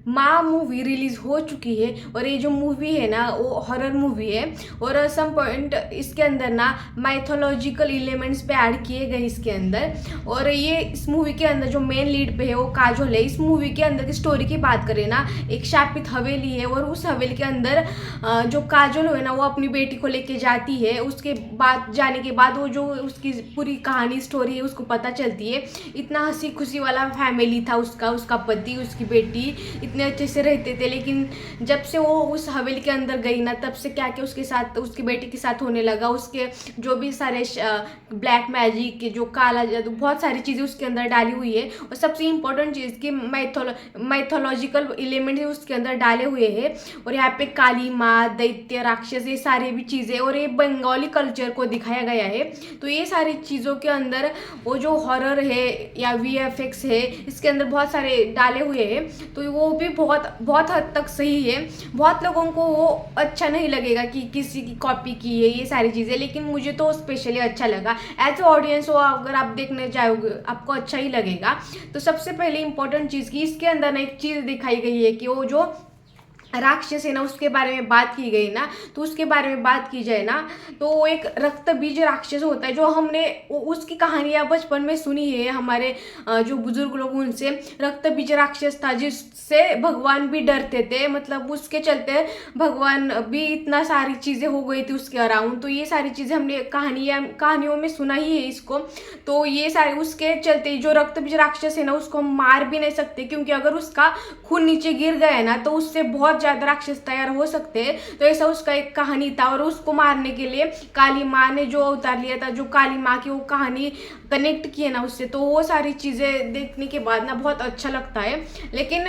माँ movie release हो चुकी है और ये जो मूवी है ना वो हॉरर मूवी है। और सम पॉइंट इसके अंदर ना माइथोलॉजिकल एलिमेंट्स पे ऐड किए गए इसके अंदर। और ये इस मूवी के अंदर जो मेन लीड पे है वो काजोल है। इस मूवी के अंदर की स्टोरी की बात करें ना, एक शापित हवेली है और उस हवेली के अंदर जो काजोल है ना वो अपनी बेटी को लेके जाती है। उसके बाद जाने के बाद वो जो उसकी पूरी कहानी स्टोरी है उसको पता चलती है। इतना हंसी खुशी वाला फैमिली था उसका, उसका पति, उसकी बेटी इतने अच्छे से रहते थे। लेकिन जब से वो उस हवेली के अंदर गई ना, तब से क्या क्या उसके साथ, उसकी बेटी के साथ होने लगा। उसके जो भी सारे ब्लैक मैजिक के जो काला जादू, बहुत सारी चीज़ें उसके अंदर डाली हुई है। और सबसे इम्पोर्टेंट चीज़ की माइथोलॉजिकल एलिमेंट उसके अंदर डाले हुए हैं। और यहाँ पे काली माँ, दैत्य, राक्षस, ये सारी भी चीज़ें, और ये बंगाली कल्चर को दिखाया गया है। तो ये सारी चीज़ों के अंदर वो जो हॉरर है या VFX है इसके अंदर बहुत सारे डाले हुए हैं। तो वो भी बहुत बहुत हद तक सही है। बहुत लोगों को वो अच्छा नहीं लगेगा कि किसी की कॉपी की है ये सारी चीज़ें, लेकिन मुझे तो स्पेशली अच्छा लगा। एज ए ऑडियंस वो अगर आप देखने जाओगे आपको अच्छा ही लगेगा। तो सबसे पहले इंपॉर्टेंट चीज़ की इसके अंदर ना एक चीज़ दिखाई गई है कि वो जो राक्षस है ना उसके बारे में बात की गई ना, तो उसके बारे में बात की जाए ना, तो वो एक रक्त बीज राक्षस होता है जो हमने उसकी कहानियां बचपन में सुनी है हमारे जो बुजुर्ग लोग उनसे। रक्त बीज राक्षस था जिससे भगवान भी डरते थे, मतलब उसके चलते भगवान भी, इतना सारी चीज़ें हो गई थी उसके अराउंड। तो ये सारी चीज़ें हमने कहानियों में सुना ही है इसको। तो ये सारे उसके चलते जो रक्त बीज राक्षस है ना उसको हम मार भी नहीं सकते, क्योंकि अगर उसका खून नीचे गिर गया ना तो उससे बहुत ज्यादा राक्षस तैयार हो सकते हैं। तो ऐसा उसका एक कहानी था। और उसको मारने के लिए काली माँ ने जो अवतार लिया था, जो काली माँ की वो कहानी कनेक्ट की है ना उससे, तो वो सारी चीज़ें देखने के बाद ना बहुत अच्छा लगता है। लेकिन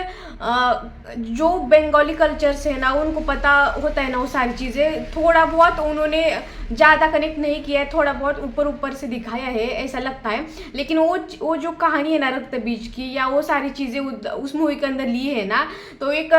जो बंगाली कल्चर से है ना उनको पता होता है ना वो सारी चीज़ें, थोड़ा बहुत उन्होंने ज़्यादा कनेक्ट नहीं किया है, थोड़ा बहुत ऊपर ऊपर से दिखाया है ऐसा लगता है। लेकिन वो जो कहानी है ना रक्त बीज की, या वो सारी चीज़ें उस मूवी के अंदर ली है ना, तो एक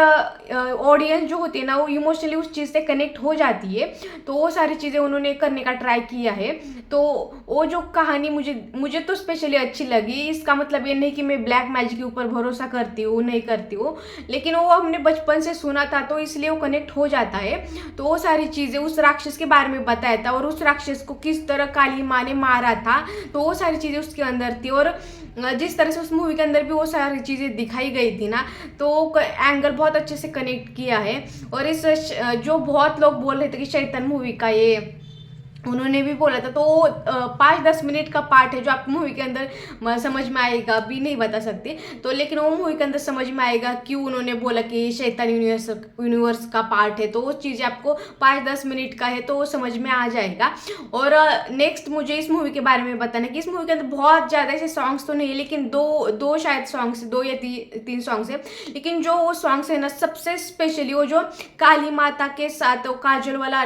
ऑडियंस जो होती है ना वो इमोशनली उस चीज़ से कनेक्ट हो जाती है। तो वो सारी चीज़ें उन्होंने करने का ट्राई किया है। तो वो जो कहानी मुझे तो स्पेशली अच्छी लगी। इसका मतलब ये नहीं कि मैं ब्लैक मैजिक के ऊपर भरोसा करती हूँ, नहीं करती हूँ, लेकिन वो हमने बचपन से सुना था तो इसलिए वो कनेक्ट हो जाता है। तो वो सारी चीज़ें उस राक्षस के बारे में बताया था और उस राक्षस को किस तरह काली माँ ने मारा था, तो वो सारी चीज़ें उसके अंदर थी। और जिस तरह से उस मूवी के अंदर भी वो सारी चीज़ें दिखाई गई थी ना, तो एंगल बहुत अच्छे से कनेक्ट किया है। और इस जो बहुत लोग बोल रहे थे कि शैतान मूवी का ये उन्होंने भी बोला था, तो 5-10 मिनट का पार्ट है जो आपको मूवी के अंदर समझ में आएगा, भी नहीं बता सकते। तो लेकिन वो मूवी के अंदर समझ में आएगा क्यों उन्होंने बोला कि शैतान यूनिवर्स का पार्ट है। तो वो चीज़ें आपको 5-10 मिनट का है तो वो समझ में आ जाएगा। और नेक्स्ट मुझे इस मूवी के बारे में बताना कि इस मूवी के अंदर बहुत ज़्यादा ऐसे सॉन्ग्स तो नहीं, लेकिन दो शायद सॉन्ग्स, 2 या 3 सॉन्ग्स है। लेकिन जो वो सॉन्ग्स है ना सबसे स्पेशली वो जो काली माता के साथ काजल वाला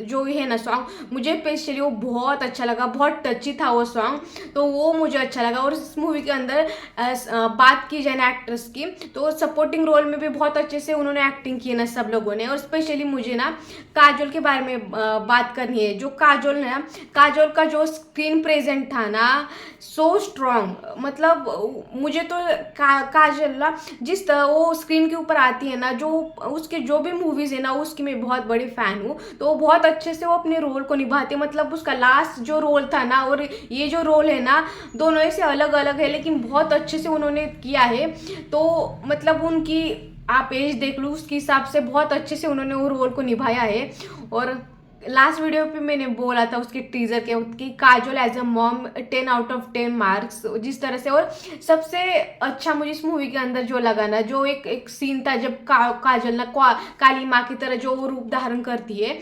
जो है ना सॉन्ग, मुझे स्पेशली वो बहुत अच्छा लगा, बहुत टची था वो सॉन्ग, तो वो मुझे अच्छा लगा। और इस मूवी के अंदर बात की जाए ना एक्ट्रेस की, तो सपोर्टिंग रोल में भी बहुत अच्छे से उन्होंने एक्टिंग की ना सब लोगों ने। और स्पेशली मुझे ना काजोल के बारे में बात करनी है। जो काजोल है ना, काजोल का जो स्क्रीन प्रेजेंट था ना सो स्ट्रॉन्ग, मतलब मुझे तो काजल ना जिस तरह वो स्क्रीन के ऊपर आती है ना, जो उसके जो भी मूवीज़ है ना उसकी मैं बहुत बड़ी फ़ैन हूँ। तो वो बहुत अच्छे से वो अपने रोल को निभाते, मतलब उसका लास्ट जो रोल था ना और ये जो रोल है ना, दोनों ऐसे अलग अलग है लेकिन बहुत अच्छे से उन्होंने किया है। तो मतलब उनकी आप एज देख लो उसके हिसाब से बहुत अच्छे से उन्होंने वो रोल को निभाया है। और लास्ट वीडियो पे मैंने बोला था उसके टीजर के कि Kajol as a mom 10 out of 10 marks जिस तरह से। और सबसे अच्छा मुझे इस मूवी के अंदर जो लगा ना, जो एक सीन था जब काजल ना काली माँ की तरह जो वो रूप धारण करती है,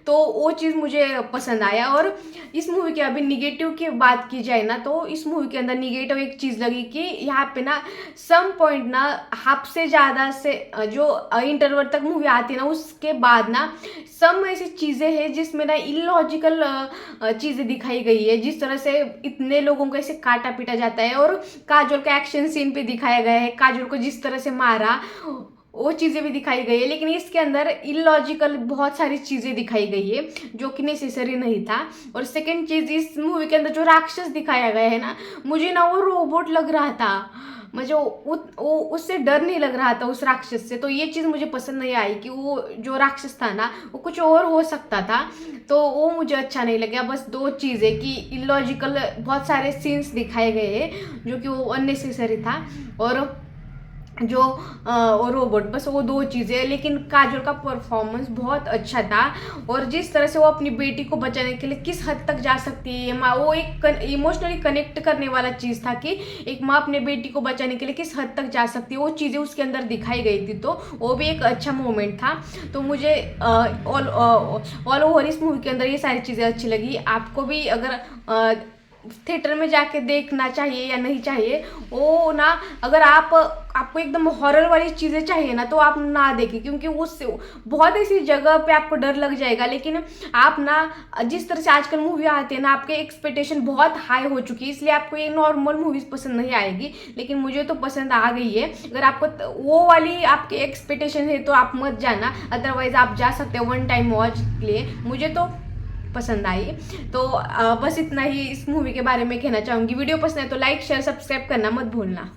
तो वो चीज़ मुझे पसंद आया। और इस मूवी के अभी निगेटिव की बात की जाए ना, तो इस मूवी के अंदर निगेटिव एक चीज़ लगी कि यहाँ पे ना सम पॉइंट ना हाफ से ज़्यादा से जो इंटरवल तक मूवी आती है ना उसके बाद ना सम ऐसी चीज़ें हैं जिसमें ना इलॉजिकल चीज़ें दिखाई गई है। जिस तरह से इतने लोगों को ऐसे काटा पीटा जाता है, और काजोल का एक्शन सीन पे दिखाया गया है, काजोल को जिस तरह से मारा वो चीज़ें भी दिखाई गई है, लेकिन इसके अंदर इलॉजिकल बहुत सारी चीज़ें दिखाई गई है जो कि नेसेसरी नहीं था। और सेकंड चीज़, इस मूवी के अंदर जो राक्षस दिखाया गया है ना, मुझे ना वो रोबोट लग रहा था, मुझे वो उससे डर नहीं लग रहा था उस राक्षस से। तो ये चीज़ मुझे पसंद नहीं आई कि वो जो राक्षस था ना वो कुछ और हो सकता था, तो वो मुझे अच्छा नहीं लगा। बस दो चीज़ें कि इलॉजिकल बहुत सारे सीन्स दिखाए गए हैं जो कि वो अननेसेसरी था, और जो और रोबोट, बस वो दो चीज़ें। लेकिन काजोल का परफॉर्मेंस बहुत अच्छा था, और जिस तरह से वो अपनी बेटी को बचाने के लिए किस हद तक जा सकती है माँ, वो एक इमोशनली कनेक्ट करने वाला चीज़ था कि एक माँ अपने बेटी को बचाने के लिए किस हद तक जा सकती है, वो चीज़ें उसके अंदर दिखाई गई थी, तो वो भी एक अच्छा मोमेंट था। तो मुझे ऑल ओवर इस मूवी के अंदर ये सारी चीज़ें अच्छी लगी। आपको भी अगर थिएटर में जाके देखना चाहिए या नहीं चाहिए, वो ना, अगर आपको एकदम हॉरर वाली चीज़ें चाहिए ना तो आप ना देखें, क्योंकि उससे बहुत ऐसी जगह पे आपको डर लग जाएगा। लेकिन आप ना, जिस तरह से आजकल मूवी आती है ना, आपके एक्सपेक्टेशन बहुत हाई हो चुकी है, इसलिए आपको ये नॉर्मल मूवीज़ पसंद नहीं आएगी, लेकिन मुझे तो पसंद आ गई है। अगर आपको वो वाली आपके एक्सपेक्टेशन है तो आप मत जाना, अदरवाइज आप जा सकते हो वन टाइम वॉच के लिए। मुझे तो पसंद आई। तो बस इतना ही इस मूवी के बारे में कहना चाहूँगी। वीडियो पसंद है तो लाइक शेयर सब्सक्राइब करना मत भूलना।